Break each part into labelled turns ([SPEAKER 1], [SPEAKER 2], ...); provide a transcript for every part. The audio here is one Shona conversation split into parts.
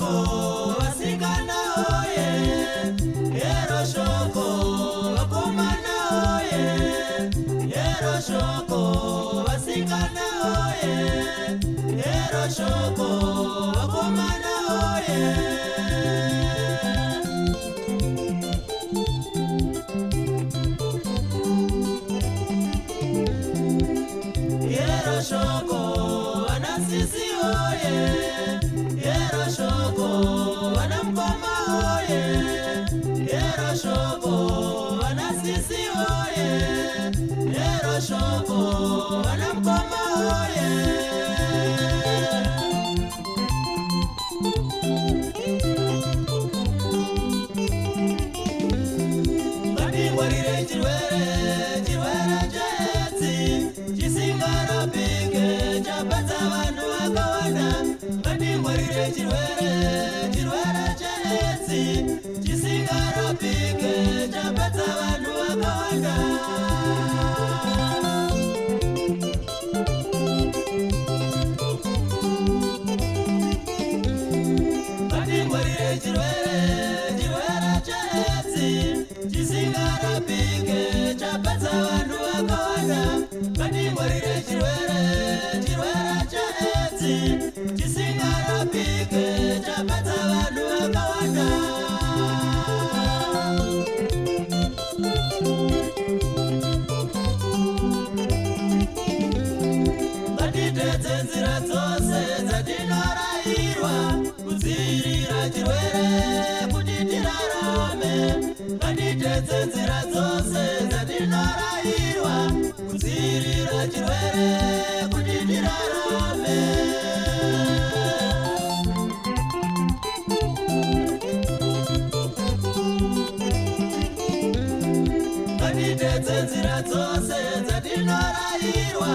[SPEAKER 1] shoko vasikana oye, ero shoko vakomana oye, ero shoko vasikana oye, ero shoko vakomana oye. Ero shoko vanasisi oye, ero shoko vanamukoma oye, ero shoko vanasisi oye, ero shoko vanamukoma oye. Ngatingwarire chirwere, chirwere cheetsi chisingarapike chapedza vanhu vakawanda. Ngatingwarire chirwere, chirwere cheetsi chisingarapike chapedza vanhu vakawanda. Ngatingwarire chirwere, chirwere cheetsi chisingarapike chapedza vanhu vakawanda. Ngatingwarire chirwere, chirwere cheetsi chisingarapike chapedza vanhu vakawanda. Ngatiteedze nzira dzose dzatinorairwa kudzivirira chirwere kuti tirarame. Ngatiteedze nzira dzose dzatinorairwa kudzivirira chirwere kuti tirarame. Ngatiteedze nzira dzose dzatinorairwa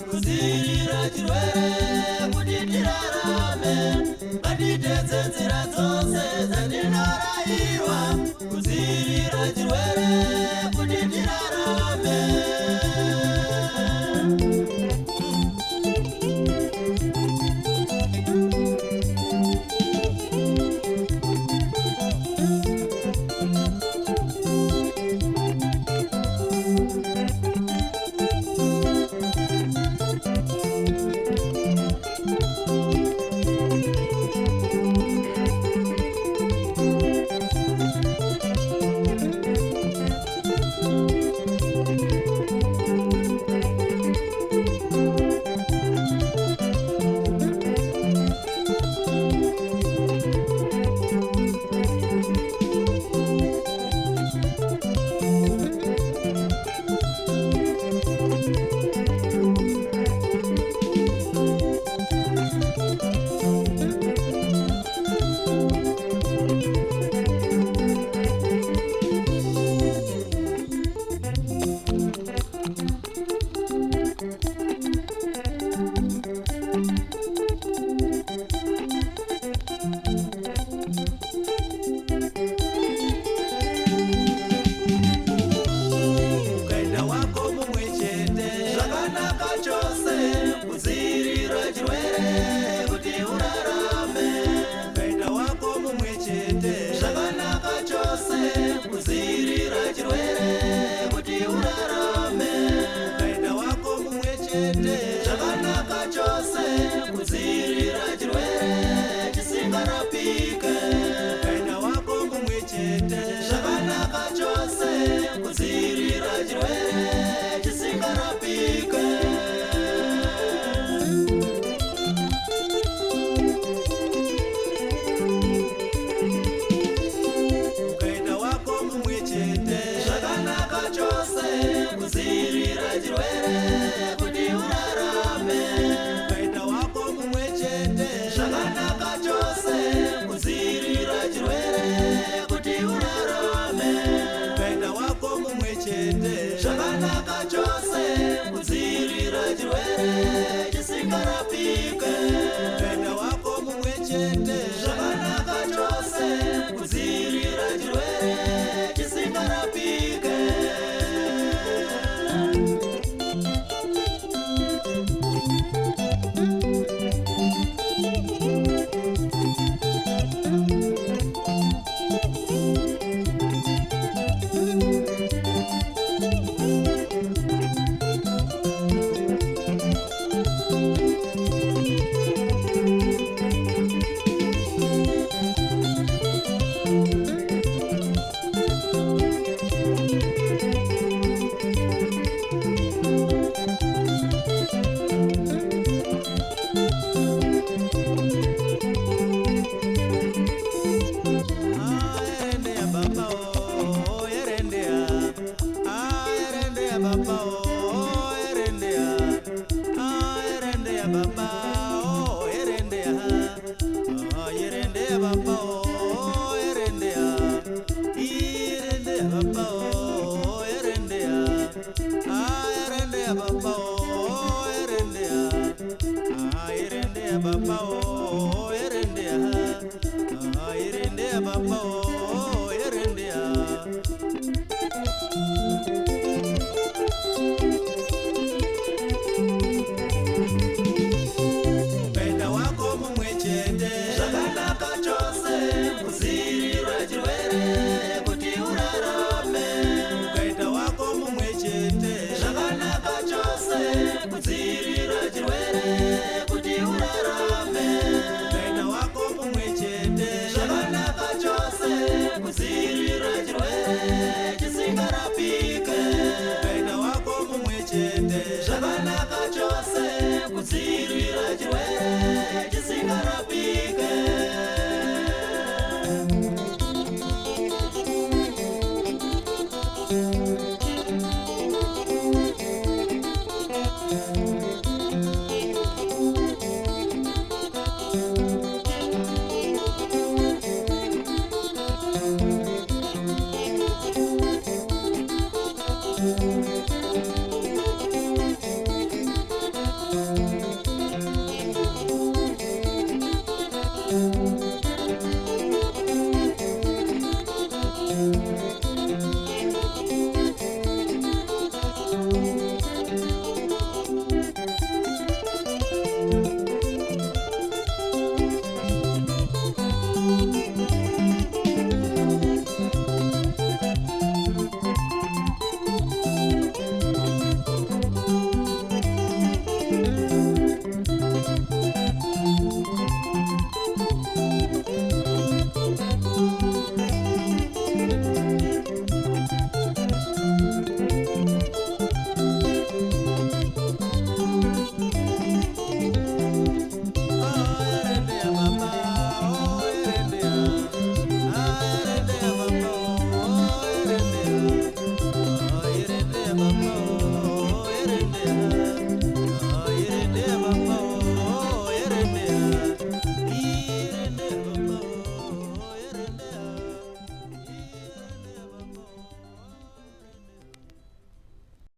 [SPEAKER 1] kudzivirira chirwere kuti tirarame. Ngatiteedze nzira dzose dzatinorairwa kudzivirira chirwere kuti tirarame. irendea baba oh irendea upenda wako mumwechete zvakanaka chose kuzirira chirwere kuti urarame ukaita wako mumwechete zvakanaka chose kuzirira chirwere kuti urarame ukaita wako mumwechete zvakanaka chose kuzirira chirwere chisingarapike ukaita wako mumwechete zvakanaka chose kuzirira chirwere chisingarapike